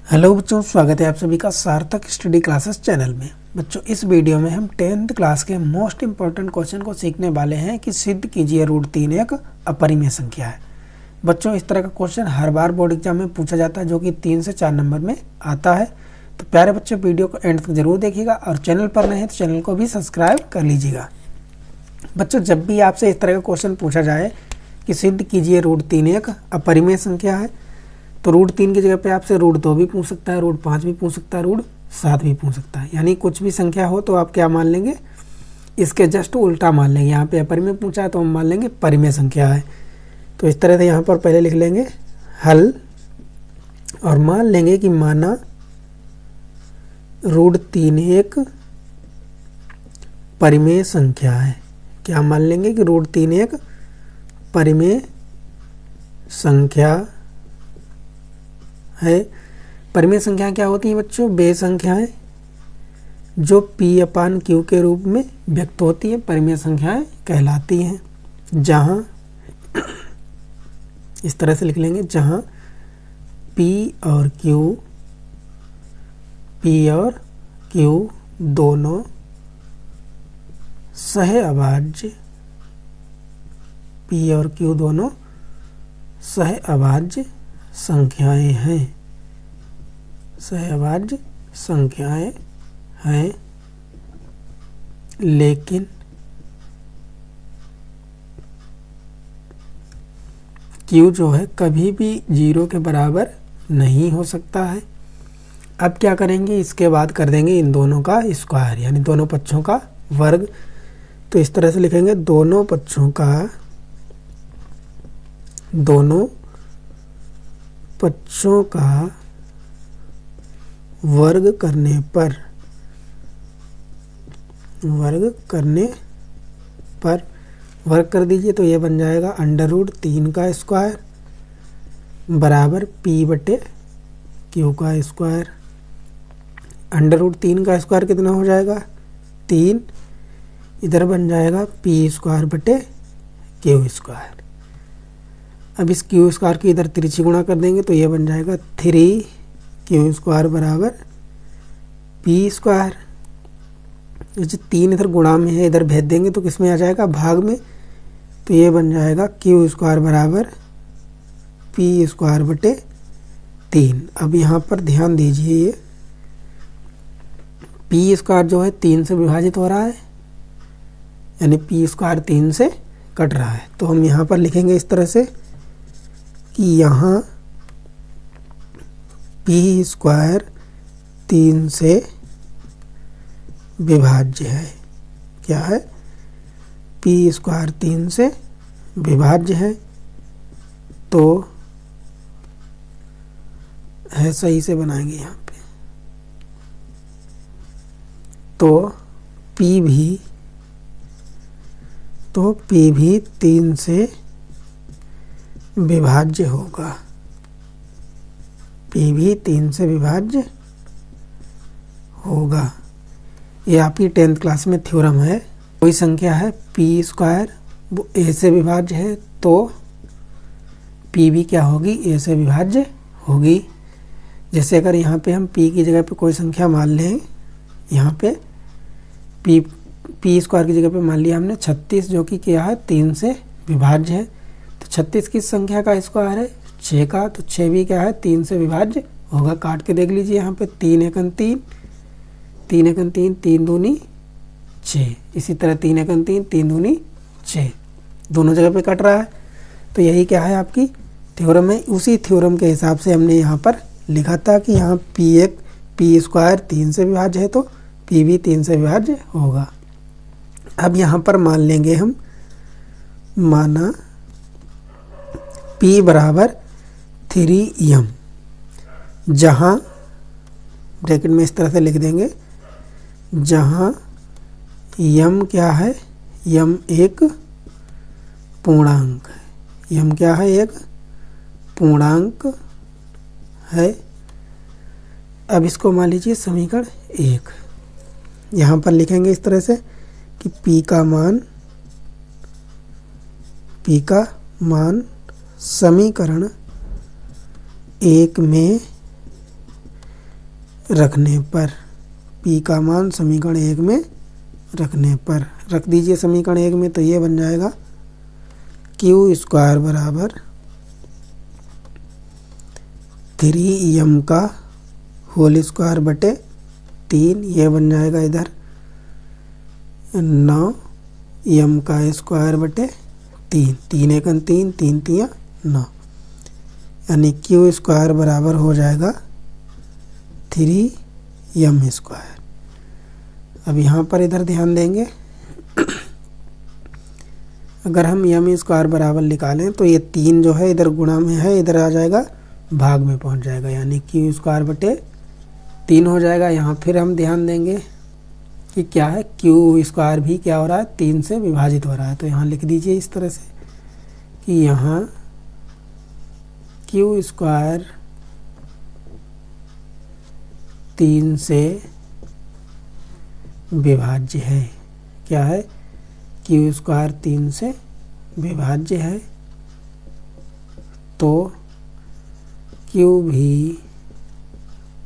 Hello बच्चों, स्वागत है आप सभी का सार्थक स्टडी क्लासेस चैनल में। बच्चों, इस वीडियो में हम 10th क्लास के मोस्ट इंपॉर्टेंट क्वेश्चन को सीखने वाले हैं कि सिद्ध कीजिए √3 एक अपरिमेय संख्या है। बच्चों, इस तरह का क्वेश्चन हर बार बोर्ड एग्जाम में पूछा जाता है, जो कि 3 से 4 नंबर में आता है। तो प्यारे बच्चों, वीडियो को एंड तक जरूर देखिएगा और चैनल पर नए हैं तो चैनल को भी सब्सक्राइब कर लीजिएगा। बच्चों, जब भी आपसे इस तरह का क्वेश्चन पूछा जाए कि सिद्ध कीजिए √3 एक अपरिमेय संख्या है, तो √3 की जगह पे आपसे √2 भी पूछ सकता है, √5 भी पूछ सकता है, √7 भी पूछ सकता है। यानी कुछ भी संख्या हो तो आप क्या मान लेंगे, इसके जस्ट उल्टा मान लेंगे। यहाँ पे अपरिमेय पूछा है तो हम मान लेंगे परिमेय संख्या है। तो इस तरह से यहाँ पर पहले लिख लेंगे हल और मान लेंगे कि माना √3 एक परिमेय संख्या है। क्या मान लेंगे कि √3 एक परिमेय संख्या है। परिमेय संख्या क्या होती है बच्चों? वे संख्याएं जो P/Q के रूप में व्यक्त होती हैं परिमेय संख्याएं कहलाती हैं। जहां इस तरह से लिख लेंगे, जहां P और Q दोनों सहअभाज्य P और Q दोनों सहअभाज्य संख्याएं हैं, सहअभाज्य संख्याएं हैं, लेकिन Q जो है कभी भी 0 के बराबर नहीं हो सकता है। अब क्या करेंगे, इसके बाद कर देंगे इन दोनों का स्क्वायर, यानी दोनों पक्षों का वर्ग। तो इस तरह से लिखेंगे दोनों पक्षों का वर्ग करने पर वर्ग कर दीजिए तो ये बन जाएगा √3 का स्क्वायर बराबर P/Q का स्क्वायर। √3 का स्क्वायर कितना हो जाएगा? 3। इधर बन जाएगा P²/Q स्क्वायर। अब इस Q स्क्वायर की इधर तिरछी गुणा कर देंगे तो ये बन जाएगा 3Q स्क्वायर बराबर P²। जैसे 3 इधर गुणा में है, इधर भेज देंगे तो किस में आ जाएगा? भाग में। तो ये बन जाएगा Q स्क्वायर बराबर P²/3। अब यहाँ पर ध्यान दीजिए, ये P² जो है 3 से विभाजित हो रहा है, यानी P² 3 से कट रहा है। तो हम यहाँ पर लिखेंगे इस तरह से कि यहाँ P² 3 से विभाज्य है। क्या है? P² 3 से विभाज्य है। तो है, सही से बनाएंगे यहाँ पे। तो P भी 3 से विभाज्य होगा। P भी 3 से विभाज्य होगा। ये आपकी 10th क्लास में थ्योरम है। कोई संख्या है P² वो A से विभाज्य है, तो P भी क्या होगी? A से विभाज्य होगी। जैसे अगर यहाँ पे हम P की जगह पे कोई संख्या मान लें, यहाँ पे P² की जगह पे मान लिया हमने 36, जो कि क्या है? 3 से विभाज्य है। तो 36 किस संख्या का स्क्वायर है? 6 का। तो 6 भी क्या है? 3 से विभाज्य होगा। काट के देख लीजिए यहाँ पे 3 एकम 3, 3 एकम 3, 3 दूनी 6। इसी तरह 3 एकम 3, 3 दूनी 6, दोनों जगह पे कट रहा है। तो यही क्या है? आपकी थ्योरम है। उसी थ्योरम के हिसाब से हमने यहाँ पर लिखा था कि यहाँ P² 3 से विभाज्य है, तो P भी 3 से विभाज्य होगा। अब यहाँ पर मान लेंगे हम, माना P बराबर 3m, जहाँ ब्रैकेट में इस तरह से लिख देंगे, जहाँ m क्या है? m एक पूर्णांक है। m क्या है? एक पूर्णांक है। अब इसको मान लीजिए समीकरण 1। यहाँ पर लिखेंगे इस तरह से कि P का मान समीकरण 1 में रखने पर, p का मान समीकरण 1 में रखने पर रख दीजिए समीकरण 1 में, तो ये बन जाएगा क्यू स्क्वायर बराबर 3m का होल स्क्वायर बटे 3, ये बन जाएगा इधर 9m का स्क्वायर बटे 3, 3 एकम 3, 3 तिया 9, यानी क्यू स्क्वायर बराबर हो जाएगा 3m स्क्वायर। अब यहाँ पर इधर ध्यान देंगे, अगर हम m स्क्वायर बराबर निकालें तो ये 3 जो है इधर गुणा में है, इधर आ जाएगा भाग में पहुँच जाएगा, यानी क्यू स्क्वायर बटे 3 हो जाएगा। यहाँ फिर हम ध्यान देंगे कि क्या है, क्यू स्क्वायर भी क्या हो रहा है, 3 से विभाजित हो रहा है। तो यहाँ लिख दीजिए इस तरह से कि यहाँ क्यू स्क्वायर 3 से विभाज्य है। क्या है, क्यू स्क्वायर 3 से विभाज्य है, तो क्यू भी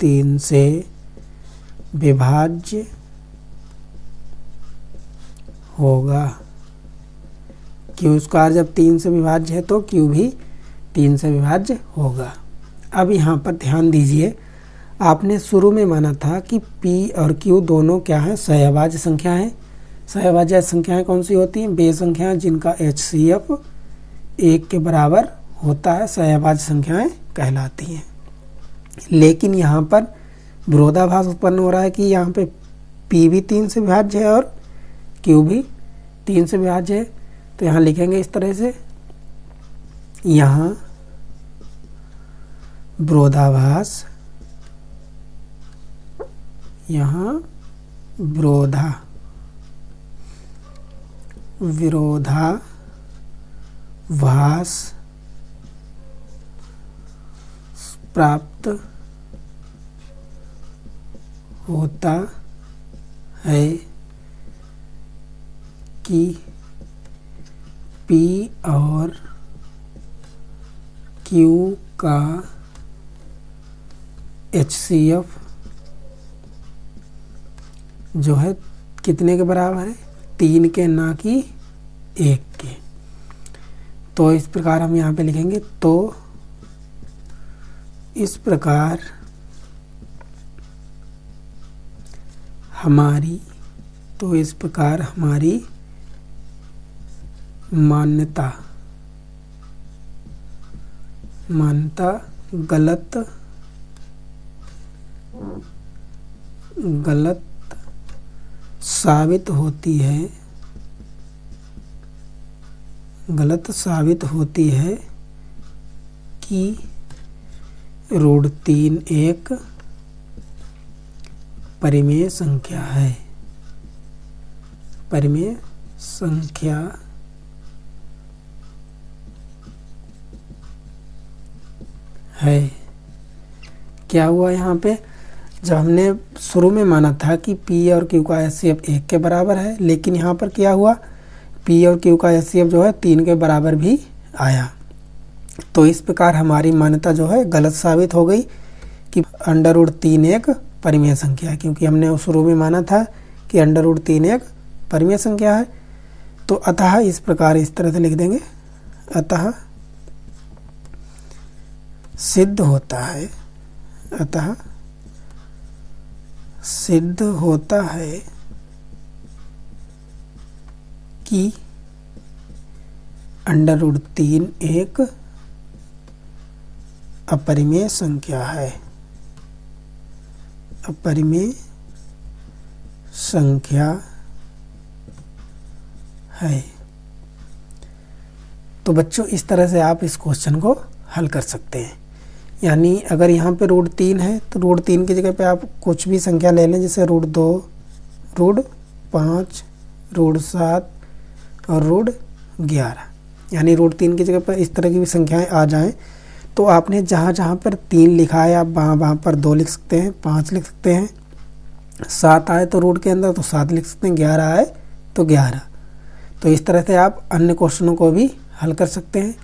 3 से विभाज्य होगा। क्यू स्क्वायर जब 3 से विभाज्य है तो क्यू भी 3 से विभाज्य होगा। अब यहाँ पर ध्यान दीजिए, आपने शुरू में माना था कि P और Q दोनों क्या है, सहअभाज्य संख्या है। सहअभाज्य संख्याएं कौन सी होती हैं, वे संख्याएं जिनका HCF 1 के बराबर होता है, सहअभाज्य संख्याएं कहलाती हैं। लेकिन यहाँ पर विरोधाभास उत्पन्न हो रहा है कि यहाँ पे P भी 3 से विभाज्य है और Q भी 3 से विभाज्य है। तो यहाँ लिखेंगे इस तरह से, यहाँ विरोधाभास, यहाँ विरोधाभास प्राप्त होता है कि P और Q का HCF जो है कितने के बराबर है, 3 के, ना कि 1 के। तो इस प्रकार हम यहाँ पे लिखेंगे, तो इस प्रकार हमारी मान्यता गलत साबित होती है कि √3 एक परिमेय संख्या है। परिमेय संख्या है। क्या हुआ यहाँ पे, जब हमने शुरू में माना था कि P और Q का HCF 1 के बराबर है, लेकिन यहाँ पर क्या हुआ, P और Q का HCF जो है 3 के बराबर भी आया। तो इस प्रकार हमारी मान्यता जो है गलत साबित हो गई कि √3 एक परिमेय संख्या है, क्योंकि हमने शुरू में माना था कि √3 एक परिमेय संख्या है। तो अतः इस प्रकार इस तरह से लिख देंगे, अतः सिद्ध होता है कि √3 एक अपरिमेय संख्या है। अपरिमेय संख्या है। तो बच्चों इस तरह से आप इस क्वेश्चन को हल कर सकते हैं। यानी अगर यहाँ पे √3 है तो √3 की जगह पे आप कुछ भी संख्या ले लें, जैसे √2, √5, √7 और √11, यानी √3 की जगह पर इस तरह की भी संख्याएं आ जाएं, तो आपने जहाँ जहाँ पर 3 लिखा है आप वहाँ पर 2 लिख सकते हैं, 5 लिख सकते हैं, 7 आए तो रूट के अंदर तो 7 लिख सकते हैं, 11 आए तो 11। तो इस तरह से आप अन्य क्वेश्चनों को भी हल कर सकते हैं।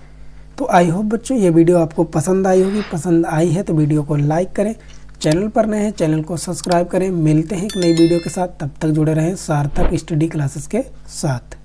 तो आई होप बच्चों ये वीडियो आपको पसंद आई होगी। पसंद आई है तो वीडियो को लाइक करें, चैनल पर नए हैं चैनल को सब्सक्राइब करें। मिलते हैं एक नई वीडियो के साथ, तब तक जुड़े रहें सार्थक स्टडी क्लासेस के साथ।